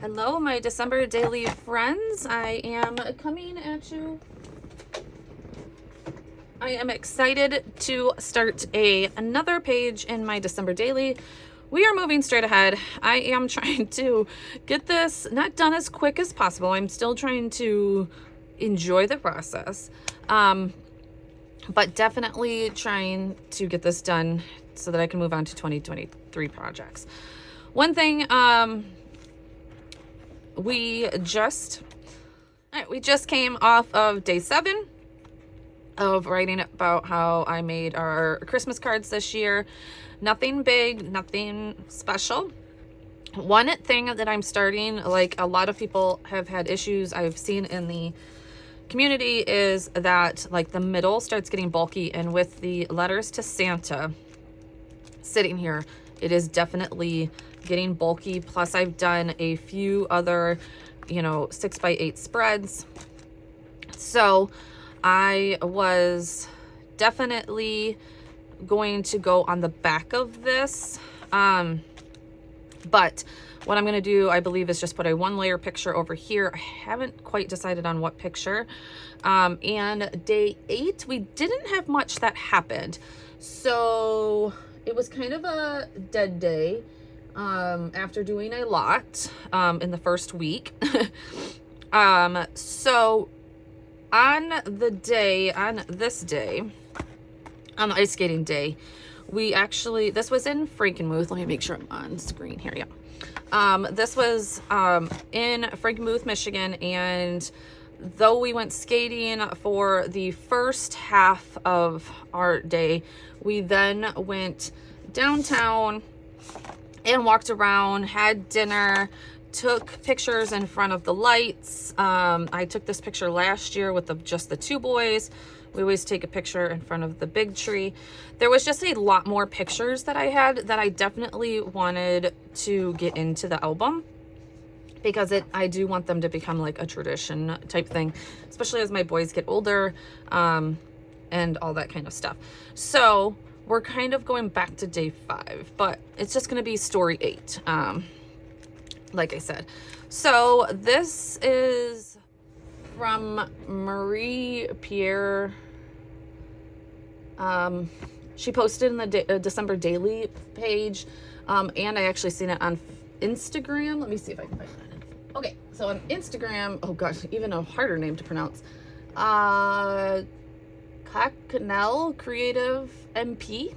Hello, my December daily friends. I am coming at you. I am excited to start another page in my December daily. We are moving straight ahead. I am trying to get this not done as quick as possible. I'm still trying to enjoy the process, but definitely trying to get this done so that I can move on to 2023 projects. One thing, we just came off of day 7 of writing about how I made our Christmas cards this year. Nothing big, nothing special. One thing that I'm starting, like a lot of people have had issues I've seen in the community, is that like the middle starts getting bulky, and with the letters to Santa sitting here, it is definitely getting bulky. Plus I've done a few other 6x8 spreads, so I was definitely going to go on the back of this, but what I'm going to do, I believe, is just put a 1-layer picture over here. I haven't quite decided on what picture. And day 8, we didn't have much that happened, so it was kind of a dead day after doing a lot in the first week. So on this day, on the ice skating day, we actually, this was in Frankenmuth. Let me make sure I'm on screen here. Yeah. This was in Frankenmuth, Michigan, and though we went skating for the first half of our day, we then went downtown and walked around, had dinner, took pictures in front of the lights. I took this picture last year with just the 2 boys. We always take a picture in front of the big tree. There was just a lot more pictures that I had that I definitely wanted to get into the album, because I do want them to become like a tradition type thing, especially as my boys get older, and all that kind of stuff. So we're kind of going back to day 5, but it's just going to be story 8, like I said. So this is from Marie Pierre. She posted in the December daily page, and I actually seen it on Instagram. Let me see if I can find that. Okay, so on Instagram, oh gosh, even a harder name to pronounce. Cocknell Creative MP.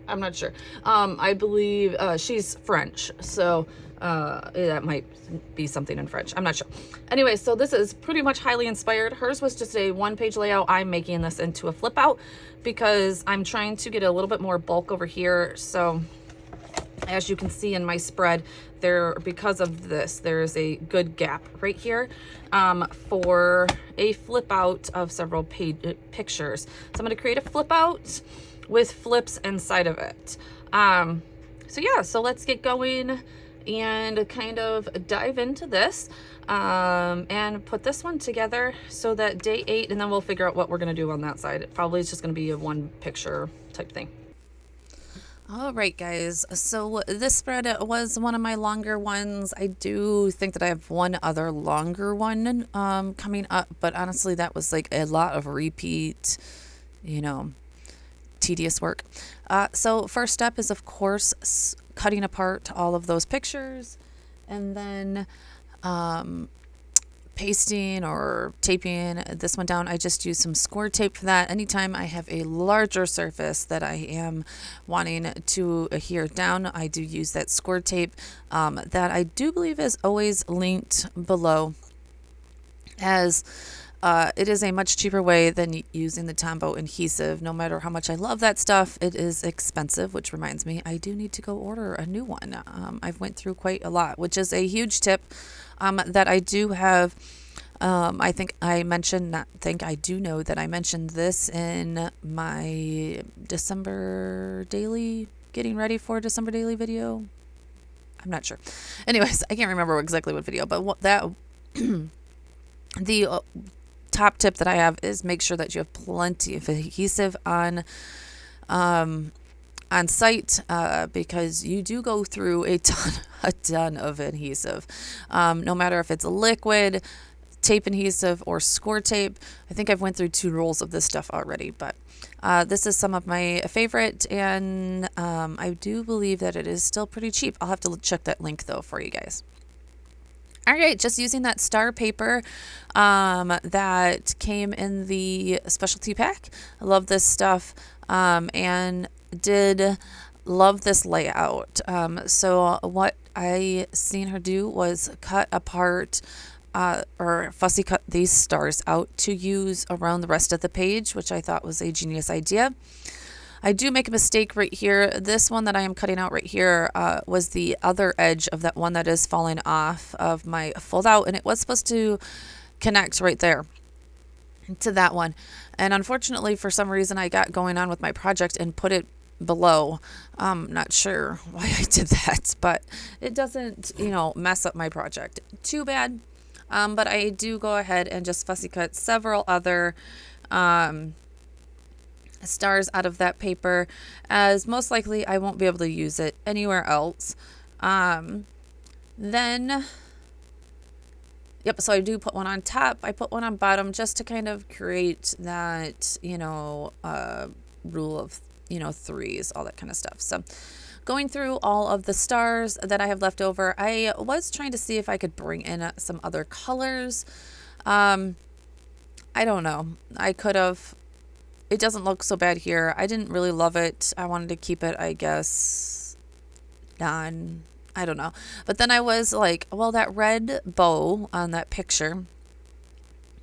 I'm not sure. I believe she's French, so that might be something in French. I'm not sure. Anyway, so this is pretty much highly inspired. Hers was just a 1-page layout. I'm making this into a flip out because I'm trying to get a little bit more bulk over here. So as you can see in my spread there, because of this, there's a good gap right here for a flip out of several pictures. So I'm going to create a flip out with flips inside of it. So yeah, so let's get going and kind of dive into this, and put this one together so that day 8, and then we'll figure out what we're going to do on that side. It probably is just going to be a 1 picture type thing. All right, guys, so this spread was one of my longer ones. I do think that I have one other longer one coming up, but honestly that was like a lot of repeat, tedious work. So first step is, of course, cutting apart all of those pictures, and then pasting or taping this one down. I just use some score tape for that. Anytime I have a larger surface that I am wanting to adhere down, I do use that score tape that I do believe is always linked below, as it is a much cheaper way than using the Tombow adhesive. No matter how much I love that stuff, it is expensive, which reminds me, I do need to go order a new one. I've went through quite a lot, which is a huge tip that I do have. I think I mentioned, I do know that I mentioned this in my December daily, getting ready for December daily video. I'm not sure. Anyways, I can't remember exactly what video, but the top tip that I have is make sure that you have plenty of adhesive on on site because you do go through a ton of adhesive, no matter if it's liquid, tape adhesive, or score tape. I think I've went through 2 rolls of this stuff already, but this is some of my favorite, and I do believe that it is still pretty cheap. I'll have to check that link though for you guys. All right, just using that star paper that came in the specialty pack. I love this stuff, and did love this layout. So what I seen her do was cut apart or fussy cut these stars out to use around the rest of the page, which I thought was a genius idea. I do make a mistake right here. This one that I am cutting out right here was the other edge of that one that is falling off of my fold out, and it was supposed to connect right there to that one. And unfortunately, for some reason, I got going on with my project and put it below. Not sure why I did that, but it doesn't, mess up my project. Too bad. But I do go ahead and just fussy cut several other stars out of that paper, as most likely I won't be able to use it anywhere else. Then, yep, so I do put one on top. I put one on bottom just to kind of create that, rule of, threes, all that kind of stuff. So going through all of the stars that I have left over, I was trying to see if I could bring in some other colors. I don't know. I could have. It doesn't look so bad here. I didn't really love it. I wanted to keep it, I guess, non. I don't know. But then I was like, well, that red bow on that picture,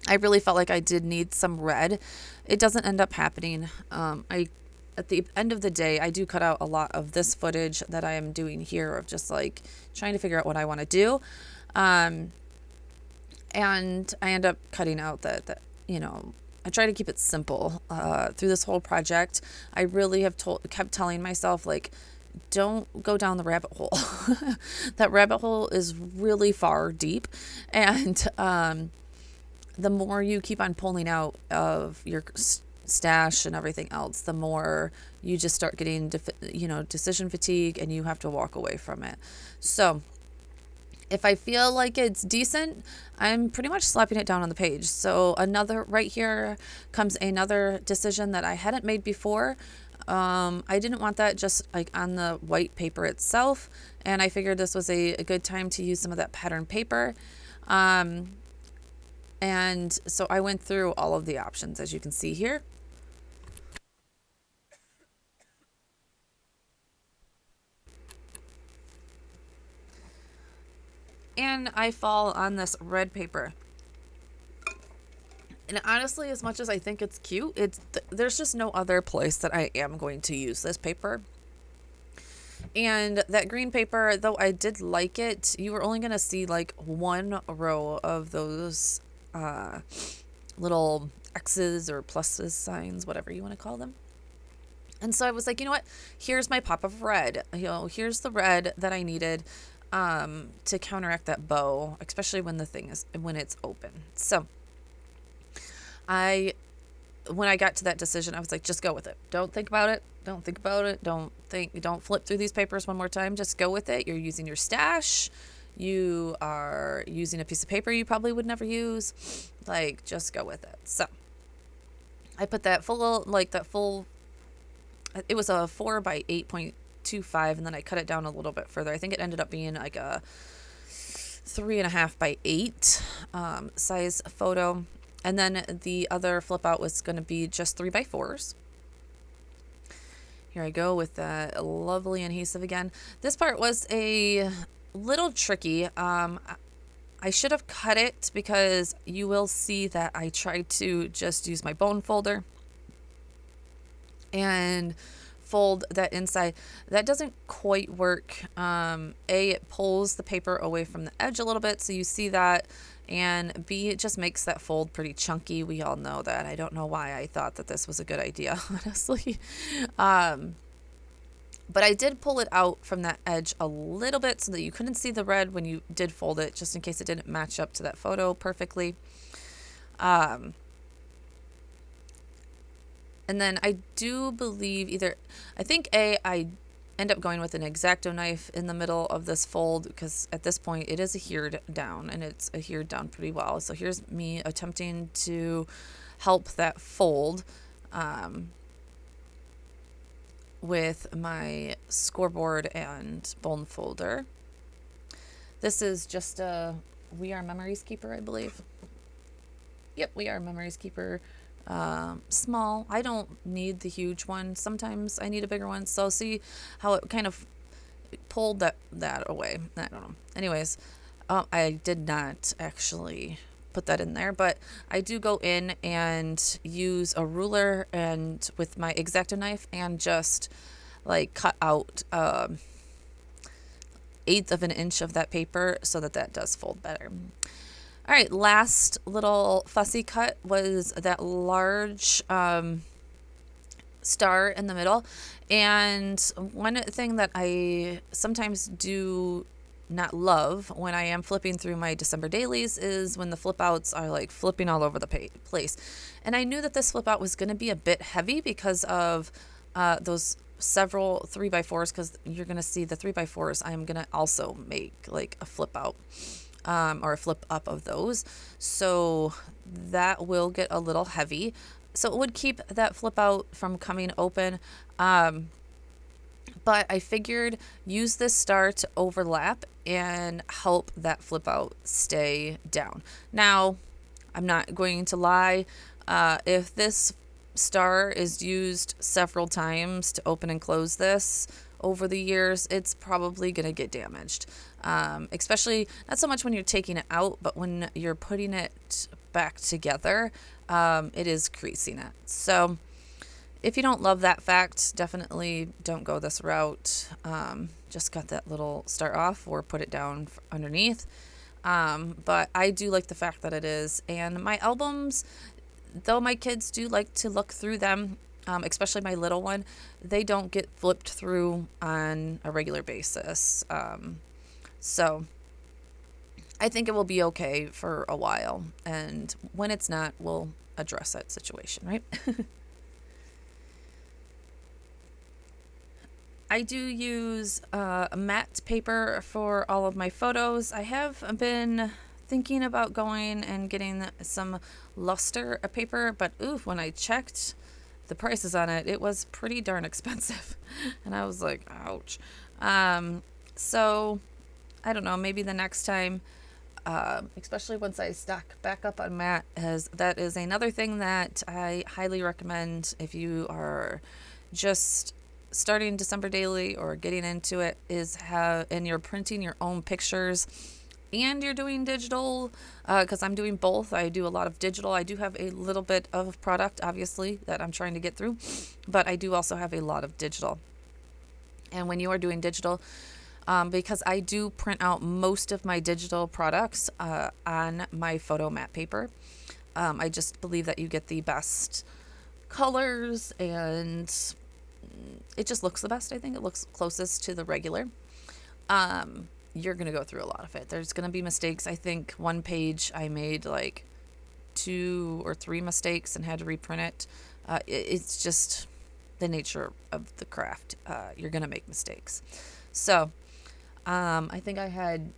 I really felt like I did need some red. It doesn't end up happening. At the end of the day, I do cut out a lot of this footage that I am doing here of just like trying to figure out what I want to do. And I end up cutting out that I try to keep it simple through this whole project. I really have kept telling myself, like, don't go down the rabbit hole. That rabbit hole is really far deep, and the more you keep on pulling out of your stash and everything else, the more you just start getting decision fatigue, and you have to walk away from it. So if I feel like it's decent, I'm pretty much slapping it down on the page. So right here comes another decision that I hadn't made before. I didn't want that just like on the white paper itself, and I figured this was a good time to use some of that pattern paper. And so I went through all of the options, as you can see here. And I fall on this red paper. And honestly, as much as I think it's cute, there's just no other place that I am going to use this paper. And that green paper, though I did like it, you were only going to see like one row of those little X's or pluses signs, whatever you want to call them. And so I was like, you know what? Here's my pop of red. Here's the red that I needed to counteract that bow, especially when it's open. So when I got to that decision, I was like, just go with it. Don't think about it. Don't think about it. Don't flip through these papers one more time. Just go with it. You're using your stash. You are using a piece of paper you probably would never use. Like, just go with it. So I put that full, it was a 4 by 8.25, and then I cut it down a little bit further. I think it ended up being like a 3.5 by 8 size photo. And then the other flip out was going to be just 3 by 4s. Here I go with that lovely adhesive again. This part was a little tricky. I should have cut it, because you will see that I tried to just use my bone folder and fold that inside. That doesn't quite work. It pulls the paper away from the edge a little bit, so you see that. And B, it just makes that fold pretty chunky. We all know that. I don't know why I thought that this was a good idea, honestly. But I did pull it out from that edge a little bit so that you couldn't see the red when you did fold it, just in case it didn't match up to that photo perfectly. And And then I do believe I think I end up going with an X-Acto knife in the middle of this fold, because at this point it is adhered down, and it's adhered down pretty well. So here's me attempting to help that fold with my scoreboard and bone folder. This is just a We Are Memories Keeper, I believe. Yep, We Are Memories Keeper. Small. I don't need the huge one. Sometimes I need a bigger one. So see how it kind of pulled that away. I don't know. Anyways, I did not actually put that in there, but I do go in and use a ruler and with my X-Acto knife and just like cut out 1/8 of an inch of that paper so that does fold better. All right, last little fussy cut was that large star in the middle. And one thing that I sometimes do not love when I am flipping through my December dailies is when the flip outs are like flipping all over the place. And I knew that this flip out was going to be a bit heavy because of those several 3x4s, because you're going to see the 3x4s. I'm going to also make like a flip out or a flip up of those. So that will get a little heavy. So it would keep that flip out from coming open. But I figured use this star to overlap and help that flip out stay down. Now, I'm not going to lie. If this star is used several times to open and close this over the years, it's probably going to get damaged. Especially not so much when you're taking it out, but when you're putting it back together, it is creasing it. So if you don't love that fact, definitely don't go this route. Just cut that little star off or put it down underneath. But I do like the fact that it is. And my albums, though my kids do like to look through them, especially my little one, they don't get flipped through on a regular basis. So I think it will be okay for a while. And when it's not, we'll address that situation, right? I do use matte paper for all of my photos. I have been thinking about going and getting some luster paper, but when I checked the prices on it, it was pretty darn expensive. And I was like, ouch. So I don't know, maybe the next time, especially once I stock back up on matte, as that is another thing that I highly recommend if you are just starting December daily or getting into it, and you're printing your own pictures and you're doing digital, because I'm doing both. I do a lot of digital. I do have a little bit of product, obviously, that I'm trying to get through, but I do also have a lot of digital. And when you are doing digital, because I do print out most of my digital products on my photo matte paper, I just believe that you get the best colors and it just looks the best. I think it looks closest to the regular. You're going to go through a lot of it. There's going to be mistakes. I think one page I made like 2 or 3 mistakes and had to reprint it. It's just the nature of the craft. You're going to make mistakes. So I think I had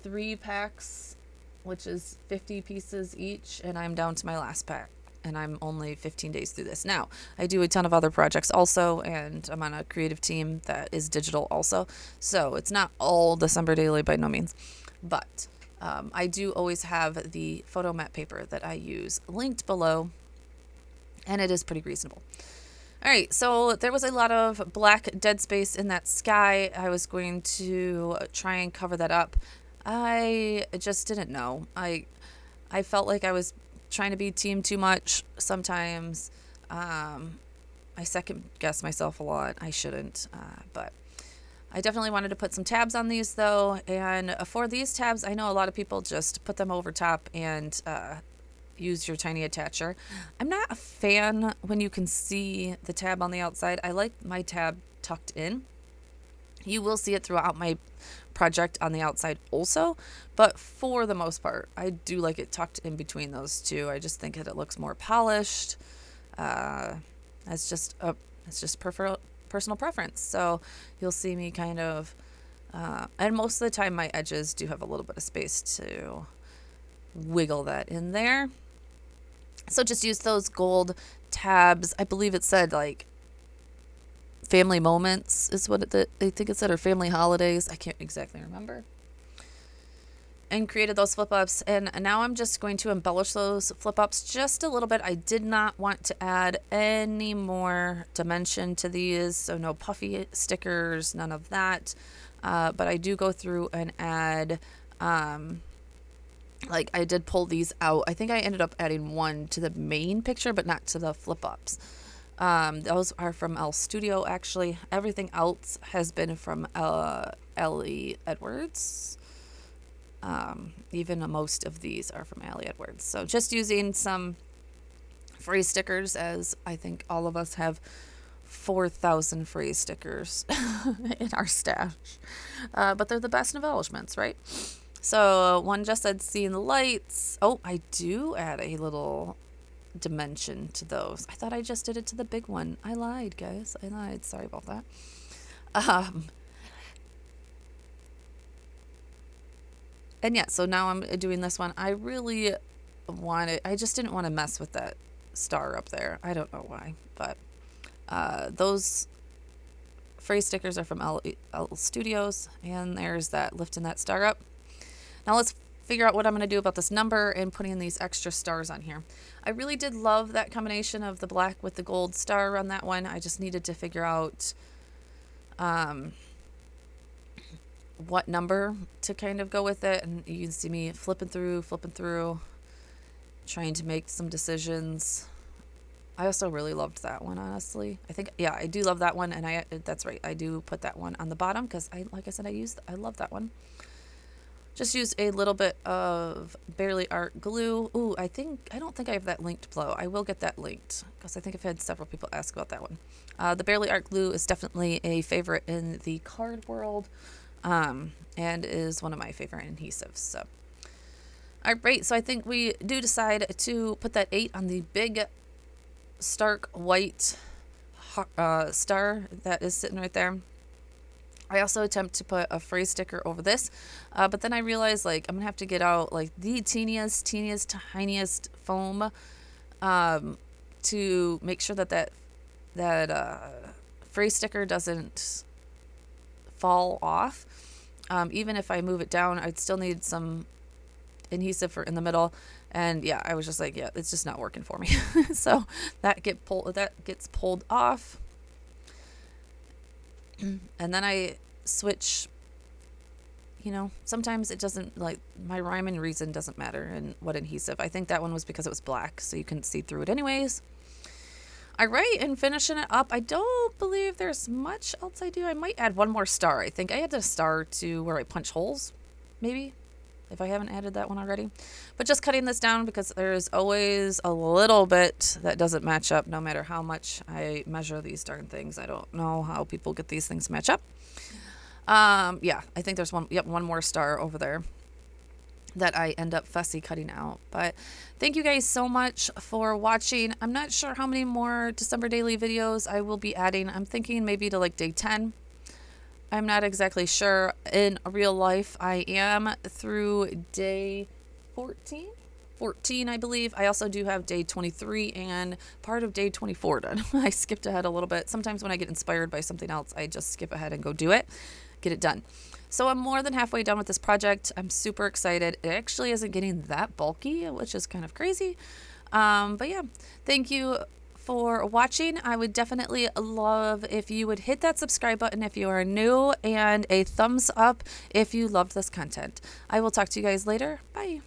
3 packs, which is 50 pieces each, and I'm down to my last pack. And I'm only 15 days through this. Now, I do a ton of other projects also, and I'm on a creative team that is digital also. So it's not all December daily by no means. But I do always have the photo matte paper that I use linked below, and it is pretty reasonable. All right, so there was a lot of black dead space in that sky. I was going to try and cover that up. I just didn't know. I felt like I was trying to be team too much sometimes. I second guess myself a lot. I shouldn't, but I definitely wanted to put some tabs on these though. And for these tabs, I know a lot of people just put them over top and use your tiny attacher. I'm not a fan when you can see the tab on the outside. I like my tab tucked in. You will see it throughout my project on the outside also, but for the most part, I do like it tucked in between those two. I just think that it looks more polished. It's just personal preference. So you'll see me kind of, and most of the time my edges do have a little bit of space to wiggle that in there. So just use those gold tabs. I believe it said like family moments is what I think it said, or family holidays. I can't exactly remember. And created those flip ups. And now I'm just going to embellish those flip ups just a little bit. I did not want to add any more dimension to these. So no puffy stickers, none of that. But I do go through and add, like I did pull these out. I think I ended up adding one to the main picture, but not to the flip ups. Those are from Elle Studio, actually. Everything else has been from Ellie Edwards. Even most of these are from Ellie Edwards. So just using some phrase stickers, as I think all of us have 4,000 phrase stickers in our stash. But they're the best embellishments, right? So one just said seeing the lights. Oh, I do add a little dimension to those. I thought I just did it to the big one. I lied, guys. I lied. Sorry about that. And yeah, so now I'm doing this one. I really I just didn't want to mess with that star up there. I don't know why, but those phrase stickers are from Elle Studios, and there's that lifting that star up. Now let's figure out what I'm going to do about this number and putting these extra stars on here. I really did love that combination of the black with the gold star on that one. I just needed to figure out what number to kind of go with it. And you can see me flipping through, trying to make some decisions. I also really loved that one, honestly. I think, yeah, I do love that one. And that's right. I do put that one on the bottom because like I said, I love that one. Just use a little bit of Barely Art glue. Ooh, I don't think I have that linked below. I will get that linked because I think I've had several people ask about that one. The Barely Art glue is definitely a favorite in the card world, and is one of my favorite adhesives. So, all right, so I think we do decide to put that 8 on the big stark white star that is sitting right there. I also attempt to put a phrase sticker over this, but then I realized like I'm gonna have to get out like the teeniest, tiniest foam to make sure that phrase sticker doesn't fall off. Even if I move it down, I'd still need some adhesive for in the middle. And yeah, I was just like, yeah, it's just not working for me. So that gets pulled off. And then I switch, sometimes it doesn't, like, my rhyme and reason doesn't matter in what adhesive. I think that one was because it was black, so you couldn't see through it anyways. All right, and finishing it up, I don't believe there's much else I do. I might add one more star. I think I added a star to where I punch holes, maybe, if I haven't added that one already. But just cutting this down because there's always a little bit that doesn't match up no matter how much I measure these darn things. I don't know how people get these things to match up. Yeah, I think there's one more star over there that I end up fussy cutting out. But thank you guys so much for watching. I'm not sure how many more December daily videos I will be adding. I'm thinking maybe to like day 10. I'm not exactly sure. In real life, I am through day 14, I believe. I also do have day 23 and part of day 24 done. I skipped ahead a little bit. Sometimes when I get inspired by something else, I just skip ahead and go do it, get it done. So I'm more than halfway done with this project. I'm super excited. It actually isn't getting that bulky, which is kind of crazy. But yeah, thank you for watching. I would definitely love if you would hit that subscribe button if you are new, and a thumbs up if you loved this content. I will talk to you guys later. Bye.